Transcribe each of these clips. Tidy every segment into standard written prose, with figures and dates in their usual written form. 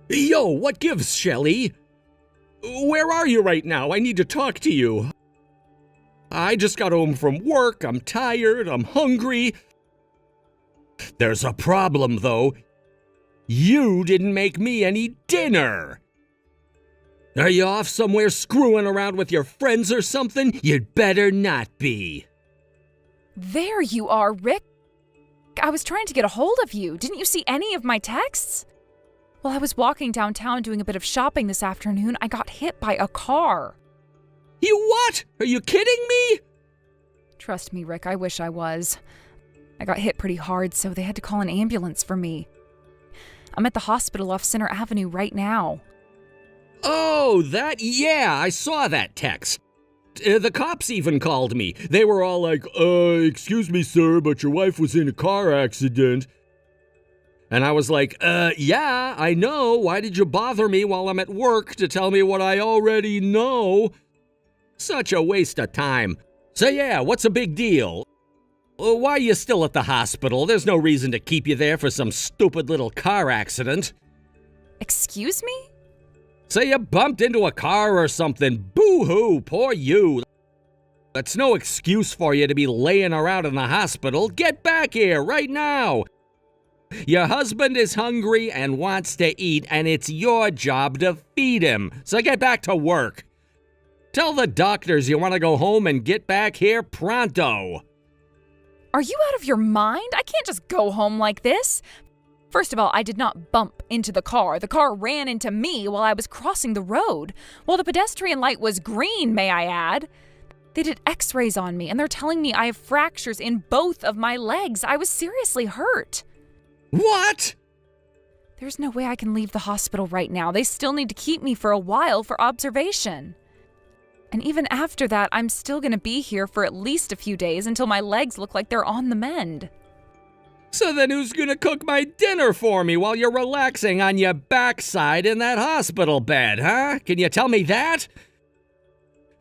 Yo, what gives, Shelly? Where are you right now? I need to talk to you. I just got home from work. I'm tired. I'm hungry. There's a problem, though. You didn't make me any dinner. Are you off somewhere screwing around with your friends or something? You'd better not be. There you are, Rick. I was trying to get a hold of you. Didn't you see any of my texts? While I was walking downtown doing a bit of shopping this afternoon, I got hit by a car. You what? Are you kidding me? Trust me, Rick, I wish I was. I got hit pretty hard, so they had to call an ambulance for me. I'm at the hospital off Center Avenue right now. Oh, yeah, I saw that text. The cops even called me. They were all like, excuse me, sir, but your wife was in a car accident. And I was like, yeah, I know. Why did you bother me while I'm at work to tell me what I already know? Such a waste of time. So yeah, what's a big deal? Why are you still at the hospital? There's no reason to keep you there for some stupid little car accident. Excuse me? Say you bumped into a car or something. Boo-hoo, poor you. That's no excuse for you to be laying around in the hospital. Get back here right now. Your husband is hungry and wants to eat, and it's your job to feed him. So get back to work. Tell the doctors you want to go home and get back here pronto. Are you out of your mind? I can't just go home like this. First of all, I did not bump into the car. The car ran into me while I was crossing the road. While the pedestrian light was green, may I add. They did x-rays on me, and they're telling me I have fractures in both of my legs. I was seriously hurt. What? There's no way I can leave the hospital right now. They still need to keep me for a while for observation. And even after that, I'm still going to be here for at least a few days until my legs look like they're on the mend. So then who's gonna cook my dinner for me while you're relaxing on your backside in that hospital bed, huh? Can you tell me that?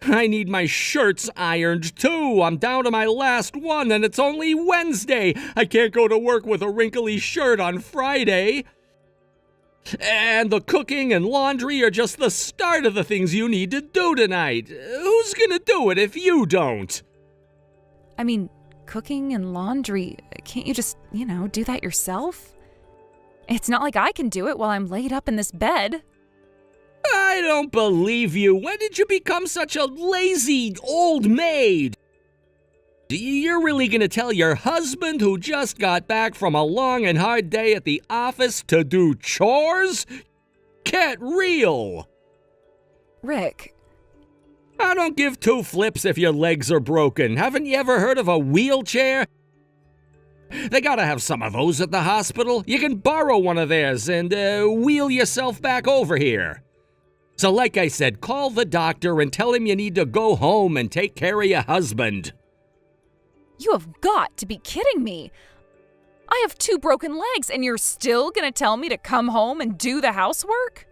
I need my shirts ironed too. I'm down to my last one and it's only Wednesday. I can't go to work with a wrinkly shirt on Friday. And the cooking and laundry are just the start of the things you need to do tonight. Who's gonna do it if you don't? I mean, cooking and laundry, can't you just, do that yourself? It's not like I can do it while I'm laid up in this bed. I don't believe you. When did you become such a lazy old maid? You're really gonna tell your husband who just got back from a long and hard day at the office to do chores? Get real! Rick. I don't give two flips if your legs are broken. Haven't you ever heard of a wheelchair? They gotta have some of those at the hospital. You can borrow one of theirs and wheel yourself back over here. So like I said, call the doctor and tell him you need to go home and take care of your husband. You have got to be kidding me. I have 2 broken legs and you're still gonna tell me to come home and do the housework?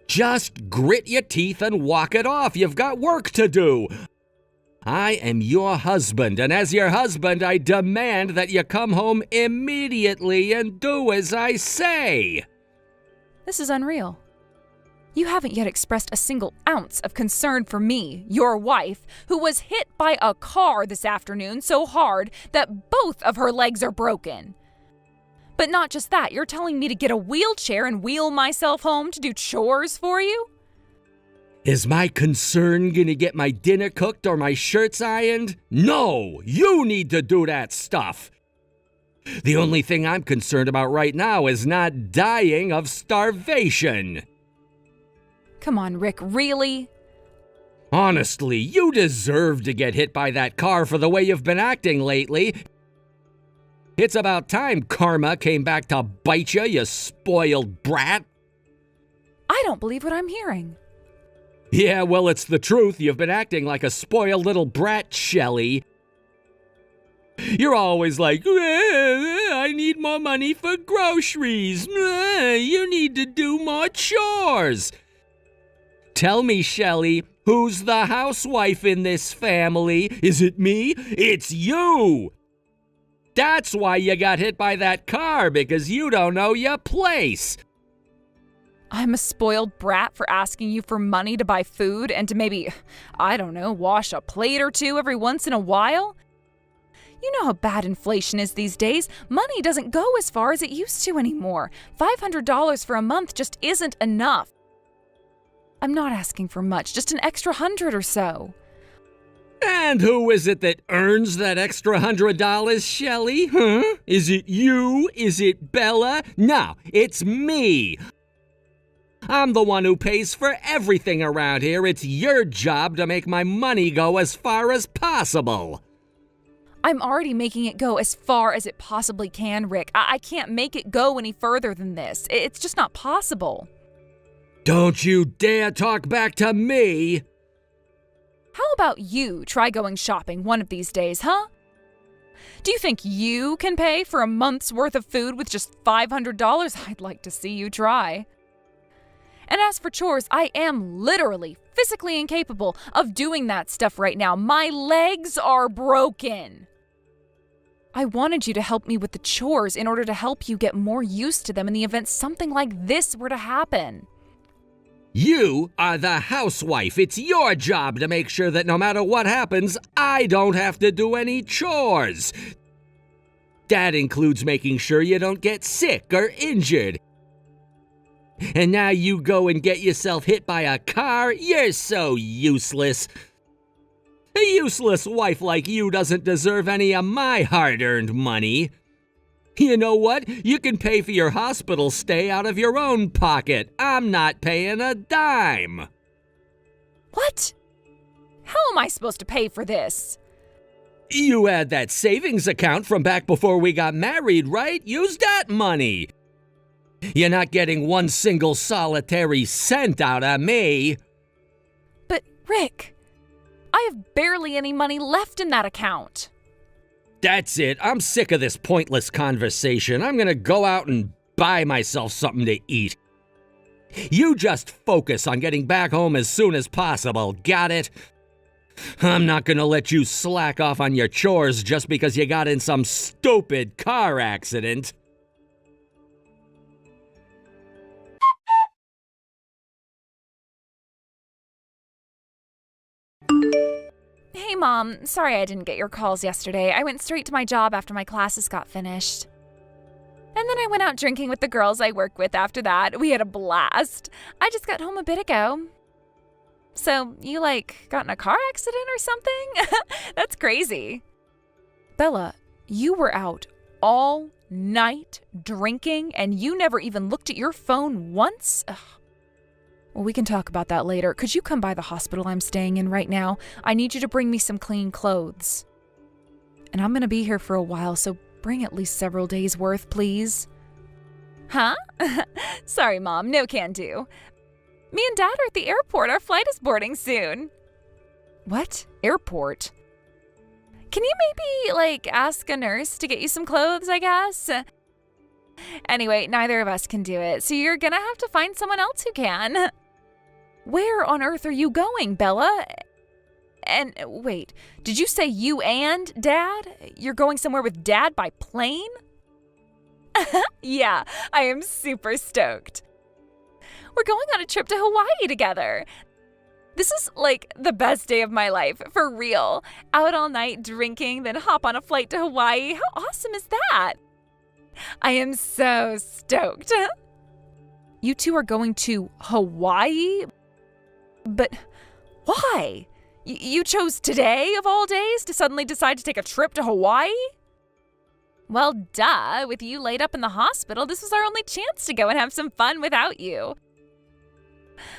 Just grit your teeth and walk it off. You've got work to do. I am your husband, and as your husband, I demand that you come home immediately and do as I say. This is unreal. You haven't yet expressed a single ounce of concern for me, your wife, who was hit by a car this afternoon so hard that both of her legs are broken. But not just that, you're telling me to get a wheelchair and wheel myself home to do chores for you? Is my concern gonna get my dinner cooked or my shirts ironed? No, you need to do that stuff. The only thing I'm concerned about right now is not dying of starvation. Come on, Rick, really? Honestly, you deserve to get hit by that car for the way you've been acting lately. It's about time karma came back to bite you, you spoiled brat. I don't believe what I'm hearing. Yeah, well, it's the truth. You've been acting like a spoiled little brat, Shelly. You're always like, I need more money for groceries. You need to do more chores. Tell me, Shelly, who's the housewife in this family? Is it me? It's you! That's why you got hit by that car, because you don't know your place. I'm a spoiled brat for asking you for money to buy food and to maybe, I don't know, wash a plate or two every once in a while? You know how bad inflation is these days. Money doesn't go as far as it used to anymore. $500 for a month just isn't enough. I'm not asking for much, just an extra 100 or so. And who is it that earns that extra $100, Shelley? Huh? Is it you? Is it Bella? No, it's me. I'm the one who pays for everything around here. It's your job to make my money go as far as possible. I'm already making it go as far as it possibly can, Rick. I can't make it go any further than this. It's just not possible. Don't you dare talk back to me! How about you try going shopping one of these days, huh? Do you think you can pay for a month's worth of food with just $500? I'd like to see you try. And as for chores, I am literally, physically incapable of doing that stuff right now. My legs are broken. I wanted you to help me with the chores in order to help you get more used to them in the event something like this were to happen. You are the housewife. It's your job to make sure that no matter what happens, I don't have to do any chores. That includes making sure you don't get sick or injured. And now you go and get yourself hit by a car? You're so useless. A useless wife like you doesn't deserve any of my hard-earned money. You know what? You can pay for your hospital stay out of your own pocket. I'm not paying a dime. What? How am I supposed to pay for this? You had that savings account from back before we got married, right? Use that money. You're not getting one single solitary cent out of me. But, Rick, I have barely any money left in that account. That's it. I'm sick of this pointless conversation. I'm gonna go out and buy myself something to eat. You just focus on getting back home as soon as possible, got it? I'm not gonna let you slack off on your chores just because you got in some stupid car accident. Hey, Mom. Sorry I didn't get your calls yesterday. I went straight to my job after my classes got finished. And then I went out drinking with the girls I work with after that. We had a blast. I just got home a bit ago. So, you, got in a car accident or something? That's crazy. Bella, you were out all night drinking and you never even looked at your phone once? Ugh. Well, we can talk about that later. Could you come by the hospital I'm staying in right now? I need you to bring me some clean clothes. And I'm going to be here for a while, so bring at least several days' worth, please. Huh? Sorry, Mom. No can do. Me and Dad are at the airport. Our flight is boarding soon. What? Airport? Can you maybe, ask a nurse to get you some clothes, I guess? Anyway, neither of us can do it, so you're gonna have to find someone else who can. Where on earth are you going, Bella? And wait, did you say you and Dad? You're going somewhere with Dad by plane? Yeah, I am super stoked. We're going on a trip to Hawaii together. This is the best day of my life, for real. Out all night drinking, then hop on a flight to Hawaii. How awesome is that? I am so stoked. You two are going to Hawaii? But why? You chose today of all days to suddenly decide to take a trip to Hawaii? Well, duh. With you laid up in the hospital, this was our only chance to go and have some fun without you.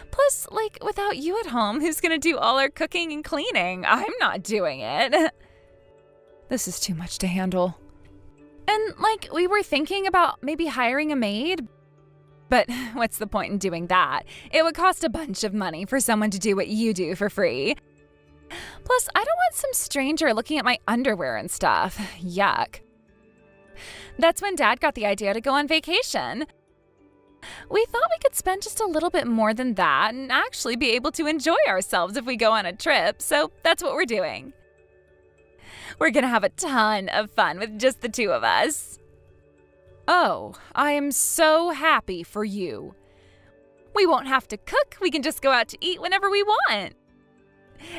Plus, without you at home, who's gonna do all our cooking and cleaning? I'm not doing it. This is too much to handle. And, we were thinking about maybe hiring a maid. But what's the point in doing that? It would cost a bunch of money for someone to do what you do for free. Plus, I don't want some stranger looking at my underwear and stuff. Yuck. That's when Dad got the idea to go on vacation. We thought we could spend just a little bit more than that and actually be able to enjoy ourselves if we go on a trip, so that's what we're doing. We're gonna have a ton of fun with just the two of us. Oh, I am so happy for you. We won't have to cook. We can just go out to eat whenever we want.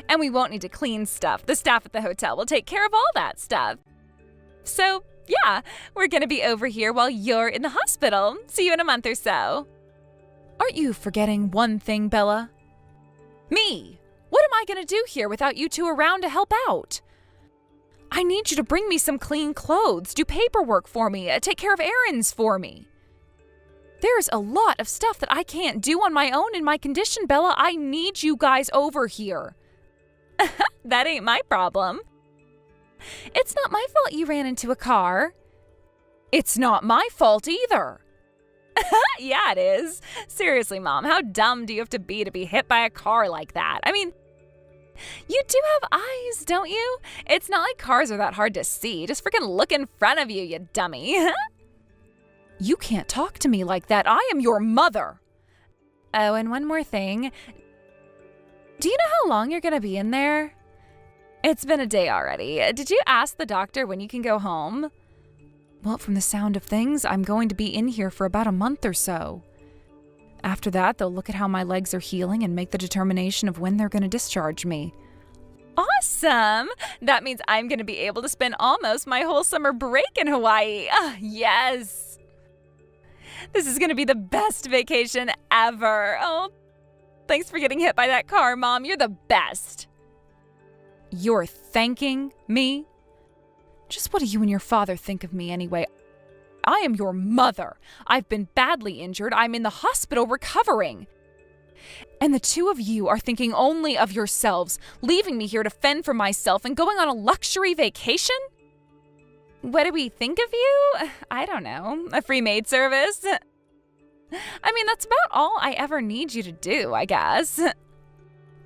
And we won't need to clean stuff. The staff at the hotel will take care of all that stuff. So, yeah, we're going to be over here while you're in the hospital. See you in a month or so. Aren't you forgetting one thing, Bella? Me. What am I going to do here without you two around to help out? I need you to bring me some clean clothes, do paperwork for me, take care of errands for me. There's a lot of stuff that I can't do on my own in my condition, Bella. I need you guys over here. That ain't my problem. It's not my fault you ran into a car. It's not my fault either. Yeah, it is. Seriously, Mom, how dumb do you have to be hit by a car like that? I mean, you do have eyes, don't you? It's not like cars are that hard to see. Just freaking look in front of you, you dummy. You can't talk to me like that. I am your mother. Oh, and one more thing. Do you know how long you're going to be in there? It's been a day already. Did you ask the doctor when you can go home? Well, from the sound of things, I'm going to be in here for about a month or so. After that, they'll look at how my legs are healing and make the determination of when they're going to discharge me. Awesome! That means I'm going to be able to spend almost my whole summer break in Hawaii. Yes! This is going to be the best vacation ever. Oh, thanks for getting hit by that car, Mom. You're the best. You're thanking me? Just what do you and your father think of me anyway? I am your mother. I've been badly injured. I'm in the hospital recovering. And the two of you are thinking only of yourselves, leaving me here to fend for myself and going on a luxury vacation? What do we think of you? I don't know. A free maid service? I mean, that's about all I ever need you to do, I guess.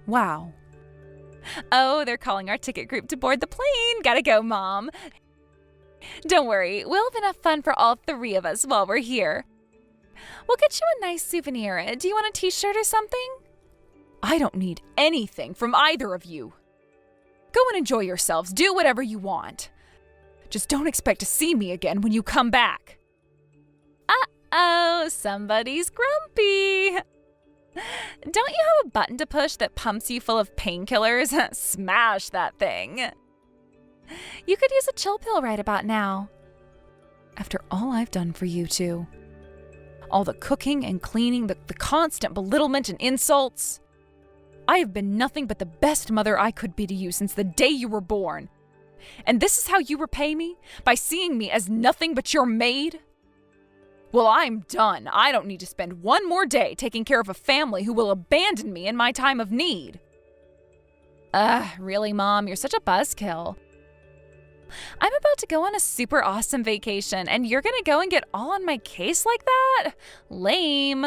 Wow. Oh, they're calling our ticket group to board the plane. Gotta go, Mom. Don't worry, we'll have enough fun for all three of us while we're here. We'll get you a nice souvenir. Do you want a t-shirt or something? I don't need anything from either of you. Go and enjoy yourselves. Do whatever you want. Just don't expect to see me again when you come back. Uh-oh, somebody's grumpy. Don't you have a button to push that pumps you full of painkillers? Smash that thing. You could use a chill pill right about now. After all I've done for you two. All the cooking and cleaning, the constant belittlement and insults. I have been nothing but the best mother I could be to you since the day you were born. And this is how you repay me? By seeing me as nothing but your maid? Well, I'm done. I don't need to spend one more day taking care of a family who will abandon me in my time of need. Really, Mom? You're such a buzzkill. I'm about to go on a super awesome vacation, and you're gonna go and get all on my case like that? Lame.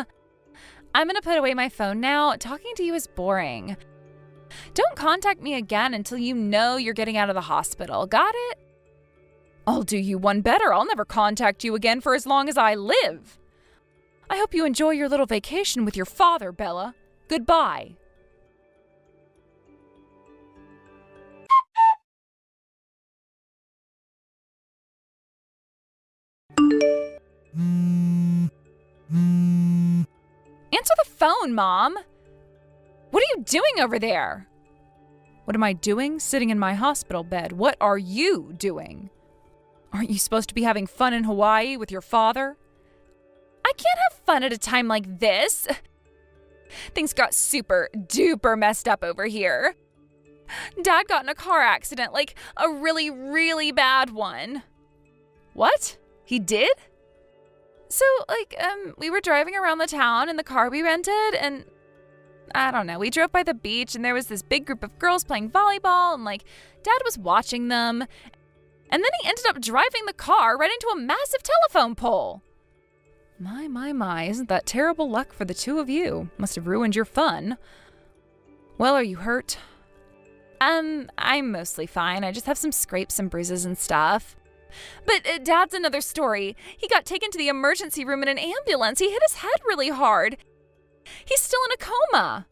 I'm gonna put away my phone now. Talking to you is boring. Don't contact me again until you know you're getting out of the hospital. Got it? I'll do you one better. I'll never contact you again for as long as I live. I hope you enjoy your little vacation with your father, Bella. Goodbye. Answer the phone, Mom. What are you doing over there? What am I doing? Sitting in my hospital bed. What are you doing? Aren't you supposed to be having fun in Hawaii with your father? I can't have fun at a time like this. Things got super duper messed up over here. Dad got in a car accident, like a really, really bad one. What? He did? So, we were driving around the town in the car we rented, and I don't know, we drove by the beach, and there was this big group of girls playing volleyball, and, Dad was watching them, and then he ended up driving the car right into a massive telephone pole. My, isn't that terrible luck for the two of you? Must have ruined your fun. Well, are you hurt? I'm mostly fine. I just have some scrapes and bruises and stuff. But Dad's another story. He got taken to the emergency room in an ambulance. He hit his head really hard. He's still in a coma.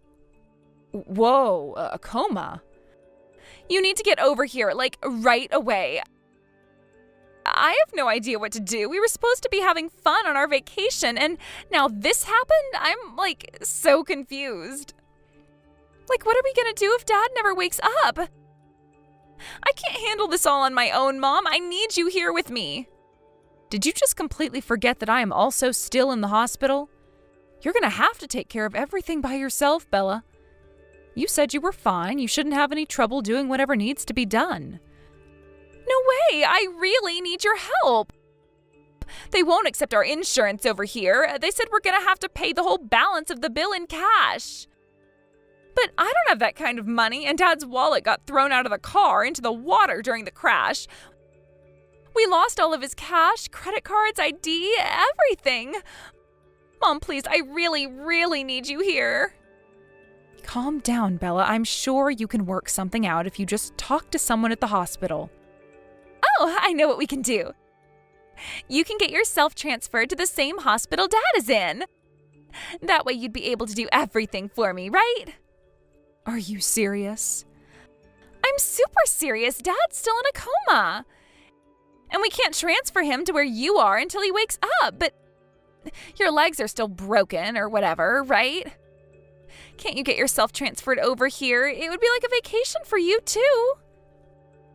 Whoa, a coma? You need to get over here, right away. I have no idea what to do. We were supposed to be having fun on our vacation, and now this happened? I'm, so confused. What are we gonna do if Dad never wakes up? I can't handle this all on my own, Mom. I need you here with me. Did you just completely forget that I am also still in the hospital? You're gonna have to take care of everything by yourself, Bella. You said you were fine. You shouldn't have any trouble doing whatever needs to be done. No way! I really need your help! They won't accept our insurance over here. They said we're gonna have to pay the whole balance of the bill in cash. But I don't have that kind of money, and Dad's wallet got thrown out of the car into the water during the crash. We lost all of his cash, credit cards, ID, everything. Mom, please, I really, really need you here. Calm down, Bella. I'm sure you can work something out if you just talk to someone at the hospital. Oh, I know what we can do. You can get yourself transferred to the same hospital Dad is in. That way you'd be able to do everything for me, right? Are you serious? I'm super serious. Dad's still in a coma. And we can't transfer him to where you are until he wakes up, but your legs are still broken or whatever, right? Can't you get yourself transferred over here? It would be like a vacation for you, too.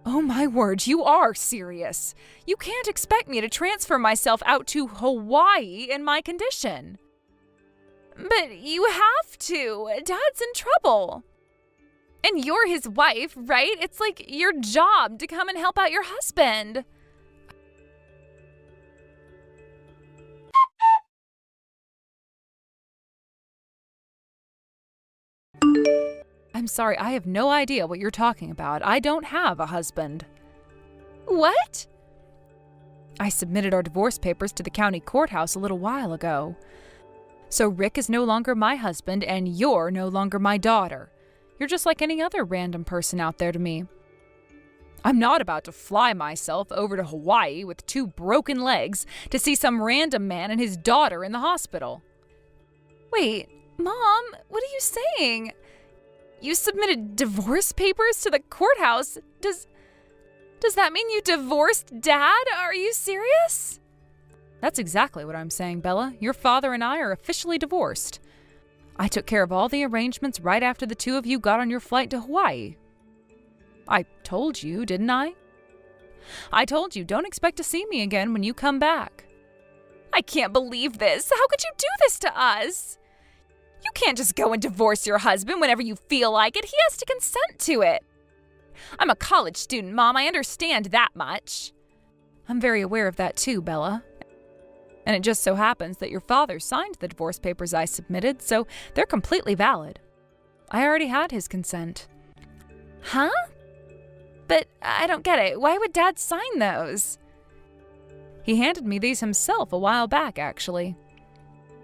Oh my word, you are serious. You can't expect me to transfer myself out to Hawaii in my condition. But you have to. Dad's in trouble. And you're his wife, right? It's like your job to come and help out your husband. I'm sorry, I have no idea what you're talking about. I don't have a husband. What? I submitted our divorce papers to the county courthouse a little while ago. So Rick is no longer my husband, and you're no longer my daughter. You're just like any other random person out there to me. I'm not about to fly myself over to Hawaii with 2 broken legs to see some random man and his daughter in the hospital. Wait, Mom, what are you saying? You submitted divorce papers to the courthouse. Does that mean you divorced Dad? Are you serious? That's exactly what I'm saying, Bella. Your father and I are officially divorced. I took care of all the arrangements right after the 2 of you got on your flight to Hawaii. I told you, didn't I? I told you, don't expect to see me again when you come back. I can't believe this. How could you do this to us? You can't just go and divorce your husband whenever you feel like it. He has to consent to it. I'm a college student, Mom. I understand that much. I'm very aware of that too, Bella. And it just so happens that your father signed the divorce papers I submitted, so they're completely valid. I already had his consent. Huh? But I don't get it. Why would Dad sign those? He handed me these himself a while back, actually.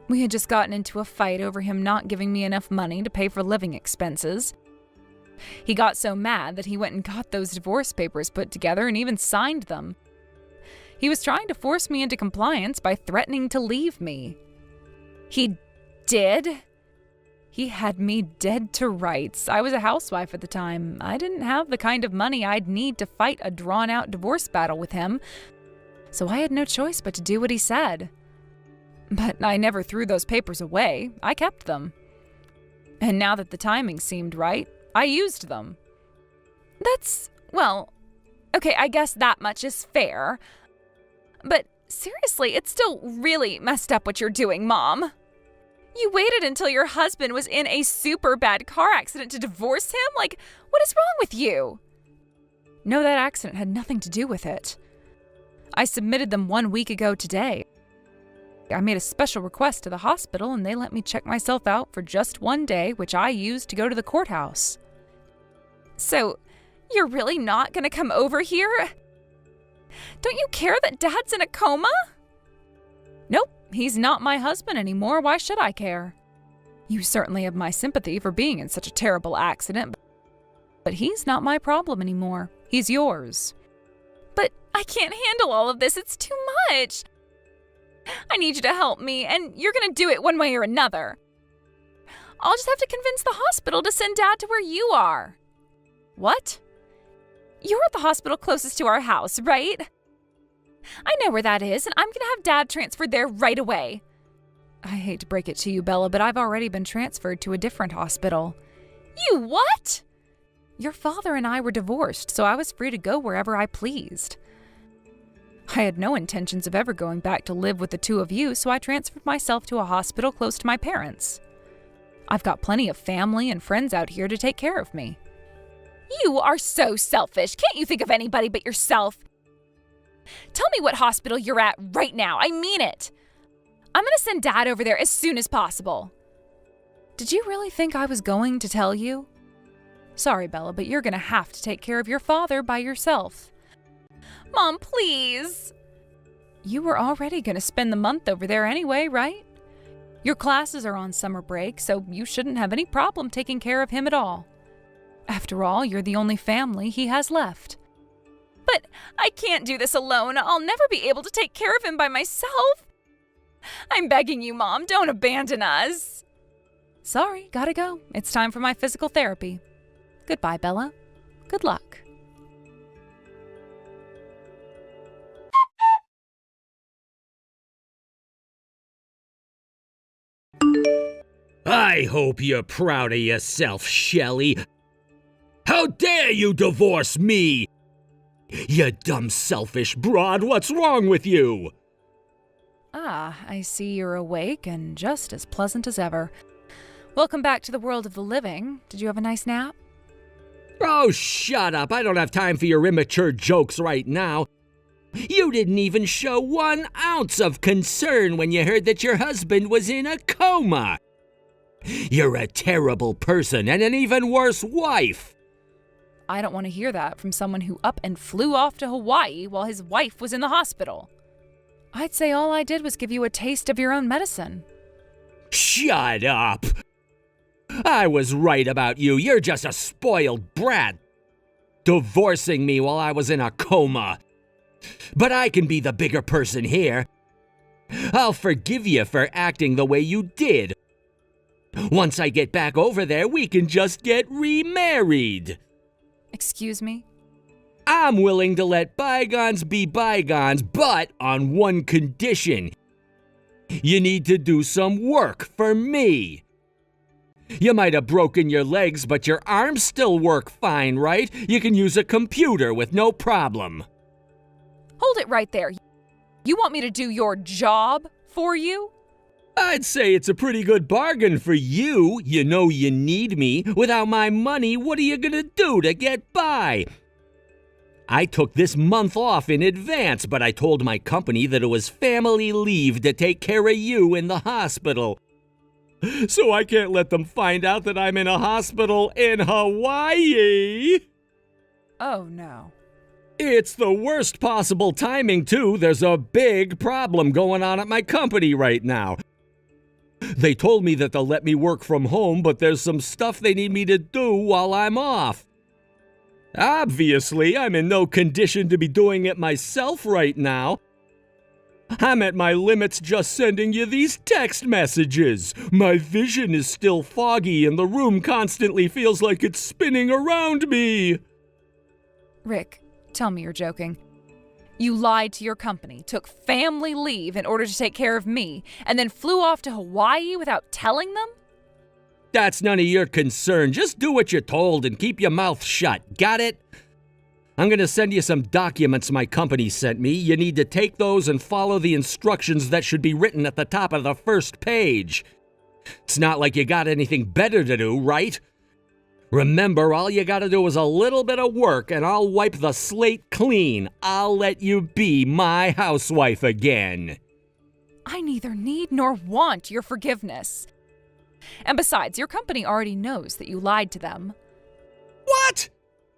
We had just gotten into a fight over him not giving me enough money to pay for living expenses. He got so mad that he went and got those divorce papers put together and even signed them. He was trying to force me into compliance by threatening to leave me. He did? He had me dead to rights. I was a housewife at the time. I didn't have the kind of money I'd need to fight a drawn-out divorce battle with him, so I had no choice but to do what he said. But I never threw those papers away. I kept them. And now that the timing seemed right, I used them. Okay, I guess that much is fair. But seriously, it's still really messed up what you're doing, Mom. You waited until your husband was in a super bad car accident to divorce him? What is wrong with you? No, that accident had nothing to do with it. I submitted them 1 week ago today. I made a special request to the hospital and they let me check myself out for just 1 day, which I used to go to the courthouse. So, you're really not gonna come over here? Don't you care that Dad's in a coma? Nope, he's not my husband anymore. Why should I care? You certainly have my sympathy for being in such a terrible accident, but he's not my problem anymore. He's yours. But I can't handle all of this. It's too much. I need you to help me, and you're gonna do it one way or another. I'll just have to convince the hospital to send Dad to where you are. What? You're at the hospital closest to our house, right? I know where that is, and I'm gonna have Dad transferred there right away. I hate to break it to you, Bella, but I've already been transferred to a different hospital. You what? Your father and I were divorced, so I was free to go wherever I pleased. I had no intentions of ever going back to live with the two of you, so I transferred myself to a hospital close to my parents. I've got plenty of family and friends out here to take care of me. You are so selfish. Can't you think of anybody but yourself? Tell me what hospital you're at right now. I mean it. I'm going to send Dad over there as soon as possible. Did you really think I was going to tell you? Sorry, Bella, but you're going to have to take care of your father by yourself. Mom, please. You were already going to spend the month over there anyway, right? Your classes are on summer break, so you shouldn't have any problem taking care of him at all. After all, you're the only family he has left. But I can't do this alone. I'll never be able to take care of him by myself. I'm begging you, Mom, don't abandon us. Sorry, gotta go. It's time for my physical therapy. Goodbye, Bella. Good luck. I hope you're proud of yourself, Shelley. How dare you divorce me? You dumb, selfish broad, what's wrong with you? Ah, I see you're awake and just as pleasant as ever. Welcome back to the world of the living. Did you have a nice nap? Oh, shut up. I don't have time for your immature jokes right now. You didn't even show 1 ounce of concern when you heard that your husband was in a coma. You're a terrible person and an even worse wife. I don't want to hear that from someone who up and flew off to Hawaii while his wife was in the hospital. I'd say all I did was give you a taste of your own medicine. Shut up. I was right about you. You're just a spoiled brat, divorcing me while I was in a coma. But I can be the bigger person here. I'll forgive you for acting the way you did. Once I get back over there, we can just get remarried. Excuse me? I'm willing to let bygones be bygones, but on one condition. You need to do some work for me. You might have broken your legs, but your arms still work fine, right? You can use a computer with no problem. Hold it right there. You want me to do your job for you? I'd say it's a pretty good bargain for you. You know you need me. Without my money, what are you gonna do to get by? I took this month off in advance, but I told my company that it was family leave to take care of you in the hospital. So I can't let them find out that I'm in a hospital in Hawaii. Oh, no. It's the worst possible timing, too. There's a big problem going on at my company right now. They told me that they'll let me work from home, but there's some stuff they need me to do while I'm off. Obviously, I'm in no condition to be doing it myself right now. I'm at my limits just sending you these text messages. My vision is still foggy and the room constantly feels like it's spinning around me. Rick, tell me you're joking. You lied to your company, took family leave in order to take care of me, and then flew off to Hawaii without telling them? That's none of your concern. Just do what you're told and keep your mouth shut. Got it? I'm gonna send you some documents my company sent me. You need to take those and follow the instructions that should be written at the top of the first page. It's not like you got anything better to do, right? Remember, all you gotta do is a little bit of work and I'll wipe the slate clean. I'll let you be my housewife again. I neither need nor want your forgiveness. And besides, your company already knows that you lied to them. What?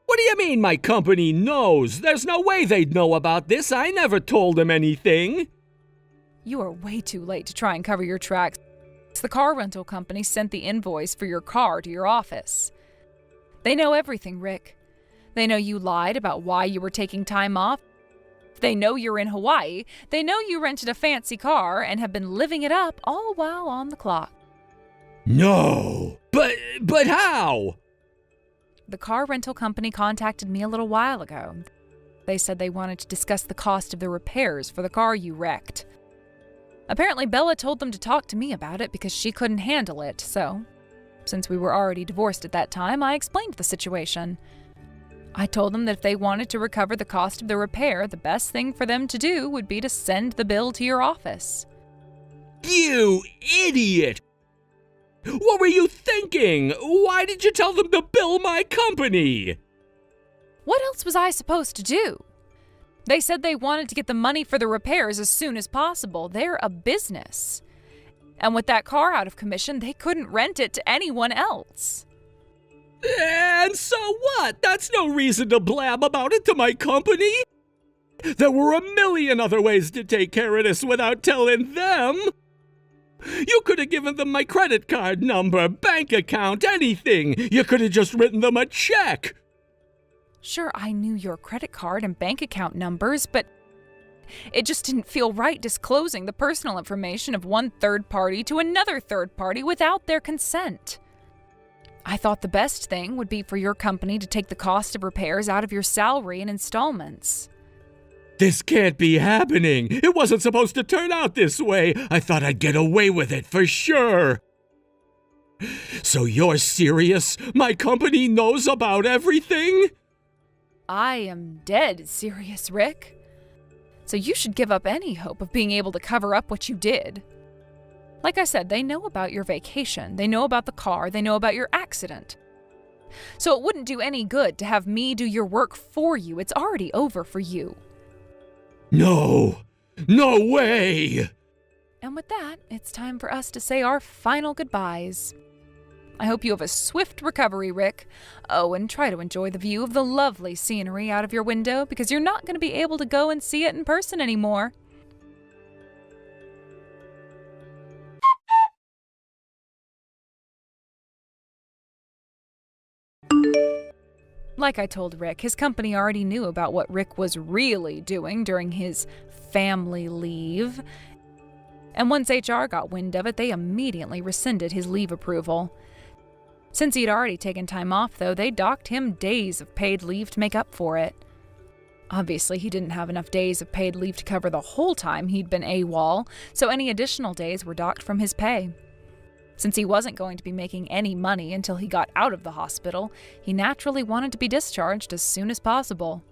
What do you mean my company knows? There's no way they'd know about this. I never told them anything. You are way too late to try and cover your tracks. The car rental company sent the invoice for your car to your office. They know everything, Rick. They know you lied about why you were taking time off. They know you're in Hawaii. They know you rented a fancy car and have been living it up all while on the clock. No! But how? The car rental company contacted me a little while ago. They said they wanted to discuss the cost of the repairs for the car you wrecked. Apparently, Bella told them to talk to me about it because she couldn't handle it, so since we were already divorced at that time, I explained the situation. I told them that if they wanted to recover the cost of the repair, the best thing for them to do would be to send the bill to your office. You idiot! What were you thinking? Why did you tell them to bill my company? What else was I supposed to do? They said they wanted to get the money for the repairs as soon as possible. They're a business. And with that car out of commission, they couldn't rent it to anyone else. And so what? That's no reason to blab about it to my company. There were a million other ways to take care of this without telling them. You could have given them my credit card number, bank account, anything. You could have just written them a check. Sure, I knew your credit card and bank account numbers, but it just didn't feel right disclosing the personal information of one third party to another third party without their consent. I thought the best thing would be for your company to take the cost of repairs out of your salary in installments. This can't be happening. It wasn't supposed to turn out this way. I thought I'd get away with it for sure. So you're serious? My company knows about everything? I am dead serious, Rick. So you should give up any hope of being able to cover up what you did. Like I said, they know about your vacation, they know about the car, they know about your accident. So it wouldn't do any good to have me do your work for you. It's already over for you. No! No way! And with that, it's time for us to say our final goodbyes. I hope you have a swift recovery, Rick. Oh, and try to enjoy the view of the lovely scenery out of your window because you're not going to be able to go and see it in person anymore. Like I told Rick, his company already knew about what Rick was really doing during his family leave. And once HR got wind of it, they immediately rescinded his leave approval. Since he'd already taken time off, though, they docked him days of paid leave to make up for it. Obviously, he didn't have enough days of paid leave to cover the whole time he'd been AWOL, so any additional days were docked from his pay. Since he wasn't going to be making any money until he got out of the hospital, he naturally wanted to be discharged as soon as possible.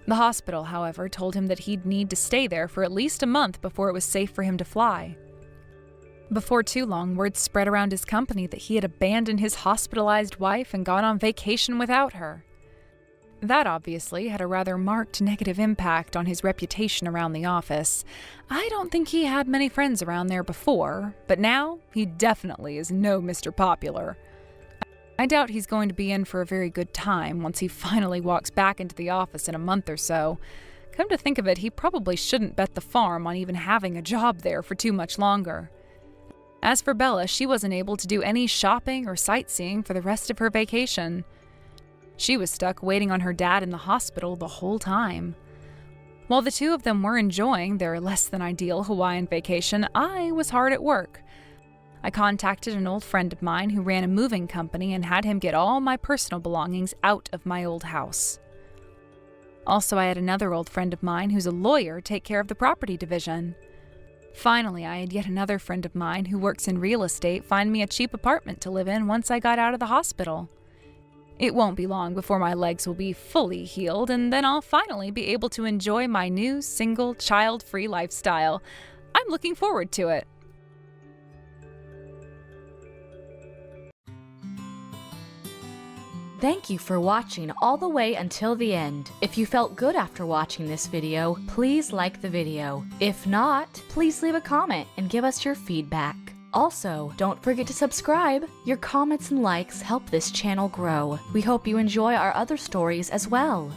The hospital, however, told him that he'd need to stay there for at least a month before it was safe for him to fly. Before too long, word spread around his company that he had abandoned his hospitalized wife and gone on vacation without her. That obviously had a rather marked negative impact on his reputation around the office. I don't think he had many friends around there before, but now he definitely is no Mr. Popular. I doubt he's going to be in for a very good time once he finally walks back into the office in a month or so. Come to think of it, he probably shouldn't bet the farm on even having a job there for too much longer. As for Bella, she wasn't able to do any shopping or sightseeing for the rest of her vacation. She was stuck waiting on her dad in the hospital the whole time. While the two of them were enjoying their less-than-ideal Hawaiian vacation, I was hard at work. I contacted an old friend of mine who ran a moving company and had him get all my personal belongings out of my old house. Also, I had another old friend of mine who's a lawyer take care of the property division. Finally, I had yet another friend of mine who works in real estate find me a cheap apartment to live in once I got out of the hospital. It won't be long before my legs will be fully healed, and then I'll finally be able to enjoy my new, single, child-free lifestyle. I'm looking forward to it. Thank you for watching all the way until the end. If you felt good after watching this video, please like the video. If not, please leave a comment and give us your feedback. Also, don't forget to subscribe. Your comments and likes help this channel grow. We hope you enjoy our other stories as well.